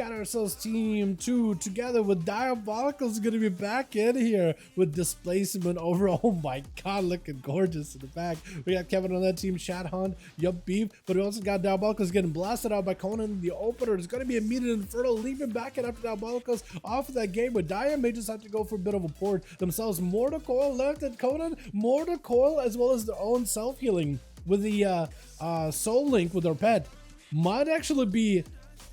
got ourselves team 2 together with Diabolical's gonna be back in here with displacement over. Oh my god, looking gorgeous in the back. We got Kevin on that team, Shadhound, Yup Beef, but we also got Diabolical's getting blasted out by Conan. The opener is gonna be immediate Inferno, leaving back in after Diabolical's off of that game, but Dia may just have to go for a bit of a port themselves. Mortal Coil left at Conan, Mortal Coil as well as their own self-healing with the Soul Link with their pet might actually be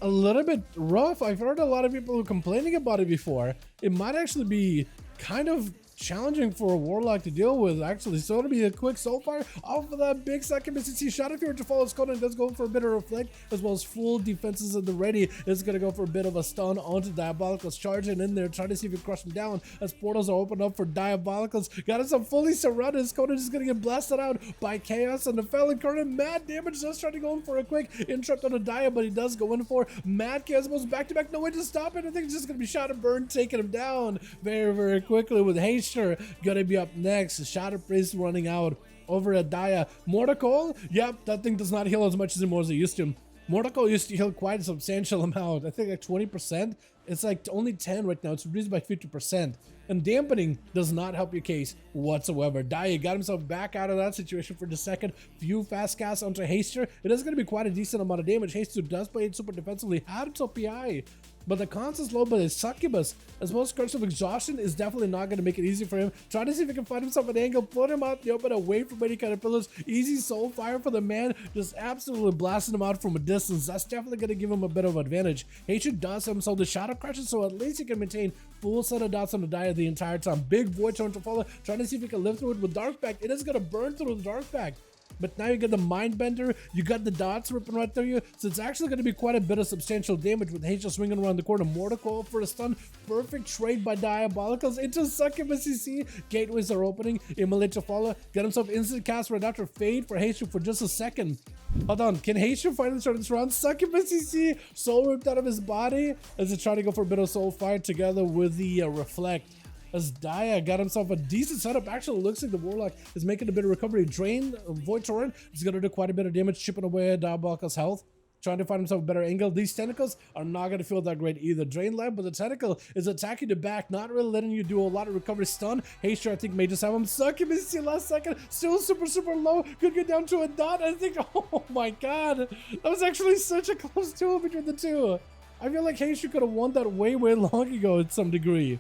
a little bit rough. I've heard a lot of people complaining about it before. It might actually be kind of challenging for a Warlock to deal with, actually. So it'll be a quick Soulfire off of that big second Mississippi shot. If you were to follow Conan, does go for a bit of Reflect, as well as full defenses at the ready. It's going to go for a bit of a stun onto Diabolicals, charging in there, trying to see if you can crush him down as portals are opened up for Diabolicals. Got us up fully surrounded. Conan is going to get blasted out by Chaos and the Felon. Conan, mad damage, just trying to go in for a quick interrupt on a Dia, but he does go in for mad Chaos. Almost back to back, no way to stop it. I think it's just going to be Shot and Burn, taking him down very, very quickly with Haste. Gonna be up next. Shadow Priest running out over at Dia. Mortal Coil, yep, that thing does not heal as much as it used to. Mortal Coil used to heal quite a substantial amount. I think like 20%. It's like only 10 right now. It's reduced by 50%. And dampening does not help your case whatsoever. Dia got himself back out of that situation for the second. Few fast casts onto Haster. It is going to be quite a decent amount of damage. Haster does play it super defensively. Had himself PI. But the constant low, but his Succubus, as well as Curse of Exhaustion, is definitely not going to make it easy for him. Trying to see if he can find himself an angle, put him out the open, away from any kind of pillars. Easy soul fire for the man, just absolutely blasting him out from a distance. That's definitely going to give him a bit of advantage. Hatred does have himself the Shadow Crushes, so at least he can maintain full set of dots on the Dia the entire time. Big Void trying to follow, trying to see if he can live through it with Dark Pact. It is going to burn through the Dark Pact. But now you get the Mindbender, you got the dots ripping right through you, so it's actually going to be quite a bit of substantial damage with Hazel swinging around the corner. Mortal Coil for a stun, perfect trade by Diabolicals into Succubus. You see, gateways are opening, Immolate to follow, get himself instant cast right after Fade for Hazel for just a second. Hold on, can Hazel finally start this round? Succubus, you see, soul ripped out of his body as he tried to go for a bit of soul fire together with the Reflect. As Dia got himself a decent setup. Actually, looks like the Warlock is making a bit of recovery. Drain, Void Torrent is going to do quite a bit of damage, chipping away at Diabolical's health. Trying to find himself a better angle. These tentacles are not going to feel that great either. Drain Lab, but the tentacle is attacking the back, not really letting you do a lot of recovery. Stun. Haster, I think, may just have him. Succubus, see last second. Still super, super low. Could get down to a dot. I think, oh my god. That was actually such a close duel between the two. I feel like Haster could have won that way, way long ago at some degree.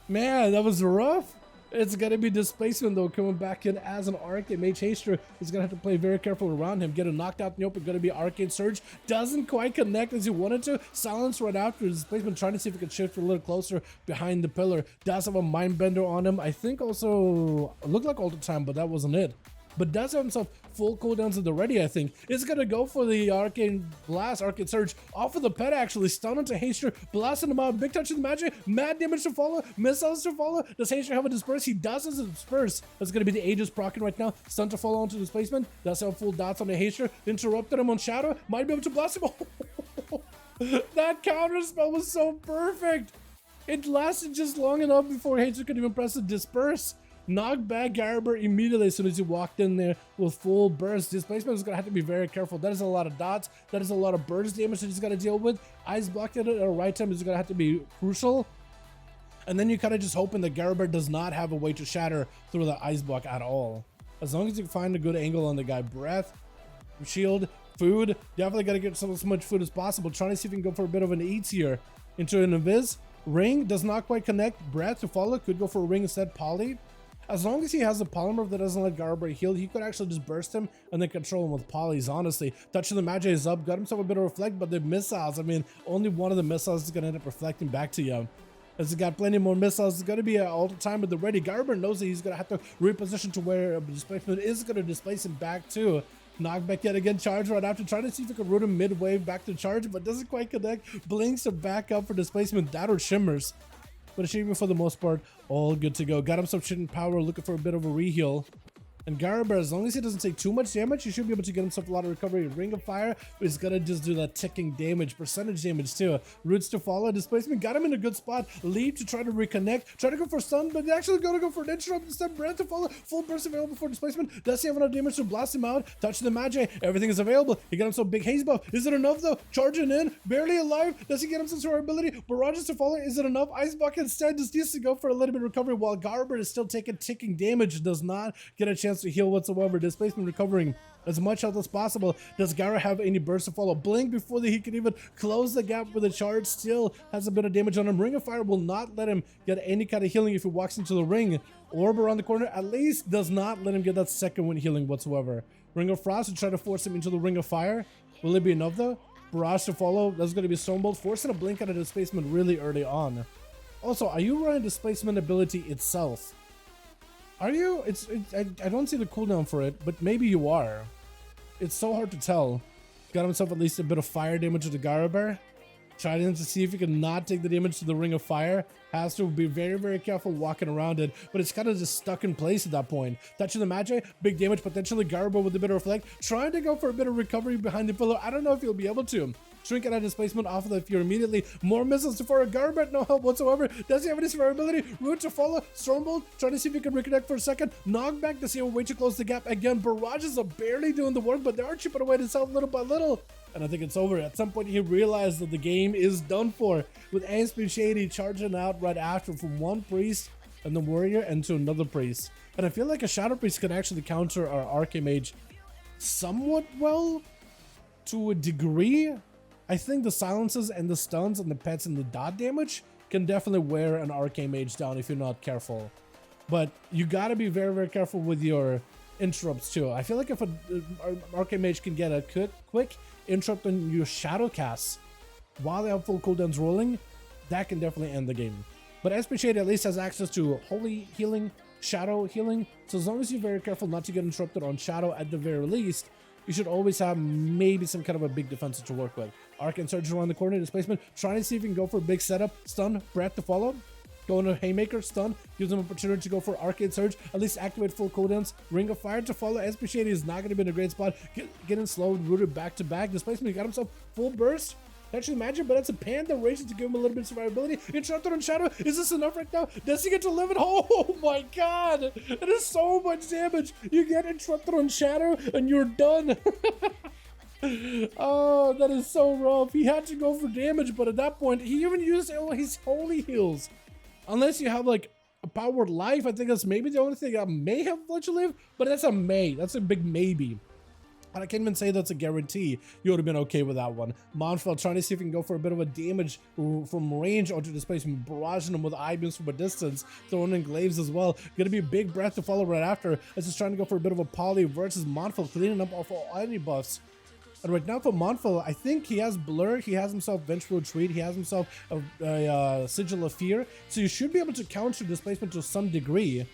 Man, that was rough. It's going to be displacement, though, coming back in as an Arcane. Mage Haster is going to have to play very careful around him. Getting knocked out in the open, going to be Arcane Surge. Doesn't quite connect as he wanted to. Silence right after displacement, trying to see if he can shift a little closer behind the pillar. Does have a Mindbender on him. I think also looked like all the time, but that wasn't it. But does have himself full cooldowns at the ready, I think. Is going to go for the Arcane Blast, Arcane Surge, off of the pet, actually. Stun into Haster, blasting him out. Big touch of the magic, mad damage to follow, missiles to follow. Does Haster have a disperse? He does have a disperse. That's going to be the Aegis proccing right now. Stun to follow onto displacement. Does have full dots on the Haster. Interrupted him on Shadow. Might be able to blast him. That counter spell was so perfect. It lasted just long enough before Haster could even press the disperse. Knocked back Gariber immediately as soon as he walked in there with full burst. Displacement is going to have to be very careful. That is a lot of dots. That is a lot of burst damage that he's got to deal with. Ice blocked at the right time is going to have to be crucial. And then you kind of just hoping that Gariber does not have a way to shatter through the ice block at all. As long as you find a good angle on the guy. Breath, shield, food. Definitely got to get so much food as possible. Trying to see if you can go for a bit of an eats here. Into an Invis. Ring does not quite connect. Breath to follow. Could go for a ring instead. Poly. As long as he has a polymer that doesn't let Gariber heal, he could actually just burst him and then control him with polys, honestly. Touch of the Magi is up, got himself a bit of reflect, but the missiles, I mean, only one of the missiles is going to end up reflecting back to you. As he got plenty more missiles, it's going to be all the time at the ready. Gariber knows that he's going to have to reposition to where displacement is going to displace him back too. Knockback yet again, charge right after, trying to see if he can root him mid-wave back to charge, but doesn't quite connect. Blinks to back up for displacement, that or shimmers. But achievement for the most part, all good to go. Got himself shit in power, looking for a bit of a reheal. And Garaber, as long as he doesn't take too much damage, he should be able to get himself a lot of recovery. Ring of Fire is gonna just do that ticking damage, percentage damage too. Roots to follow, displacement, got him in a good spot. Leap to try to reconnect, try to go for stun, but actually gonna go for an interrupt instead. Breath to follow, full burst available for displacement. Does he have enough damage to blast him out? Touch the Magi, everything is available. He got himself big haze buff. Is it enough though? Charging in, barely alive. Does he get himself survivability? Barrages to follow, is it enough? Ice Bucket instead just needs to go for a little bit of recovery while Garaber is still taking ticking damage, does not get a chance to heal whatsoever. Displacement recovering as much health as possible. Does Gara have any burst to follow? Blink before he can even close the gap with a charge. Still has a bit of damage on him. Ring of Fire will not let him get any kind of healing if he walks into the ring. Orb around the corner at least does not let him get that second wind healing whatsoever. Ring of Frost to try to force him into the Ring of Fire. Will it be enough though? Barrage to follow. That's going to be Stonebolt, forcing a blink out of displacement really early on. Also, are you running displacement ability itself? Are you? I don't see the cooldown for it, but maybe you are. It's so hard to tell. Got himself at least a bit of fire damage to the Garaber. Trying to see if he can not take the damage to the Ring of Fire. Has to be very, very careful walking around it, but it's kind of just stuck in place at that point. Touching the Magi, big damage, potentially Garaber with a bit of reflect. Trying to go for a bit of recovery behind the pillar. I don't know if he'll be able to. Shrink out of displacement off of the fear immediately. More missiles to fire. Garaber, no help whatsoever. Does he have any survivability? Root to follow. Stormbolt, trying to see if he can reconnect for a second. Knockback to see a way to close the gap again. Barrages are barely doing the work, but they are chipping away to self little by little. And I think it's over. At some point, he realized that the game is done for. With Anspe Shady charging out right after from one priest and the warrior and to another priest. And I feel like a Shadow Priest can actually counter our Arcane Mage somewhat well, to a degree. I think the silences and the stuns and the pets and the dot damage can definitely wear an Arcane Mage down if you're not careful. But you gotta be very, very careful with your interrupts too. I feel like if an Arcane Mage can get a quick interrupt on your shadow casts while they have full cooldowns rolling, that can definitely end the game. But SP Shade at least has access to Holy Healing, Shadow Healing, so as long as you're very careful not to get interrupted on Shadow at the very least, you should always have maybe some kind of a big defensive to work with. Arcane Surge around the corner, displacement, trying to see if you can go for a big setup, stun, breath to follow. Going to Haymaker, stun, gives him an opportunity to go for Arcane Surge, at least activate full cooldowns. Ring of Fire to follow. SP Shady is not going to be in a great spot. Getting slowed, rooted back to back. Displacement, he got himself full burst. Actually magic, but that's a Panda races to give him a little bit of survivability. Interrupted on Shadow. Is this enough right now? Does he get to live it? Oh my god! It is so much damage. You get interrupted on Shadow and you're done. Oh, that is so rough. He had to go for damage, but at that point, he even used his holy heals. Unless you have like a powered life, I think that's maybe the only thing I may have let you live, but that's a may. That's a big maybe. And I can't even say that's a guarantee. You would have been okay with that one. Monfell trying to see if he can go for a bit of a damage from range onto displacement, barraging him with eye-beams from a distance, throwing in glaives as well. Gonna be a big breath to follow right after, as he's trying to go for a bit of a poly versus Monfell, cleaning up off all enemy buffs. And right now for Monfell, I think he has Blur, he has himself Vengeful Retreat, he has himself a Sigil of Fear, so you should be able to counter displacement to some degree.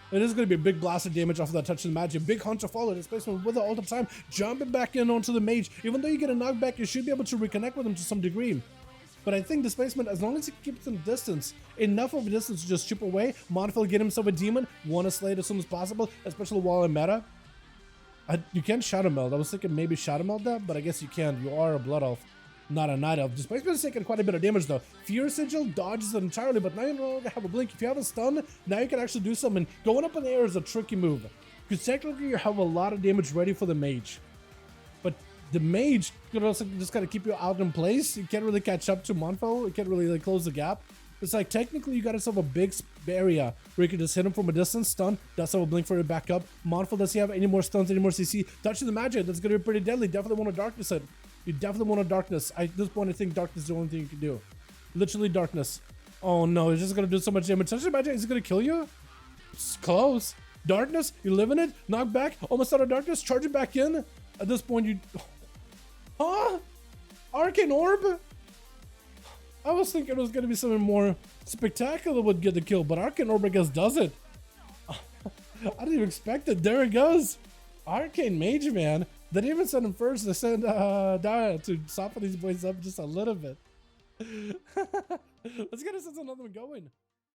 It is going to be a big blast of damage off of that touch of the magic. Big Hunter follow displacement with the ult of time, jumping back in onto the mage. Even though you get a knockback, you should be able to reconnect with him to some degree. But I think displacement, as long as he keeps some distance, enough of a distance to just chip away, Monfell get himself a demon, want to slay it as soon as possible, especially while in meta. You can Shadow Meld. I was thinking maybe Shadow Meld that, but I guess you can't. You are a Blood Elf, not a Night Elf. Displacement is taking quite a bit of damage though. Fear Sigil dodges it entirely, but now you no longer have a blink. If you have a stun, now you can actually do something. Going up in the air is a tricky move, because technically you have a lot of damage ready for the mage. But the mage could also just kind of keep you out in place. You can't really catch up to Monfell. You can't really like close the gap. It's like technically you got yourself a big area where you can just hit him from a distance, stun, does have a blink for it back up. Monfell, does he have any more stuns, any more CC? Touching the magic, that's going to be pretty deadly. Definitely want to darkness it. You definitely want to darkness. At this point, I think darkness is the only thing you can do. Literally darkness. Oh no, it's just going to do so much damage. Touching the magic, is it going to kill you? It's close. Darkness, you live in it, knock back, almost out of darkness, charge it back in. At this point, you... Huh? Arcane Orb? I was thinking it was going to be something more spectacular would get the kill, but Arcane Orb, I guess, does it. I didn't even expect it. There it goes. Arcane Mage, man. They didn't even send him first. They sent Dara to soften these boys up just a little bit. Let's get us another one going.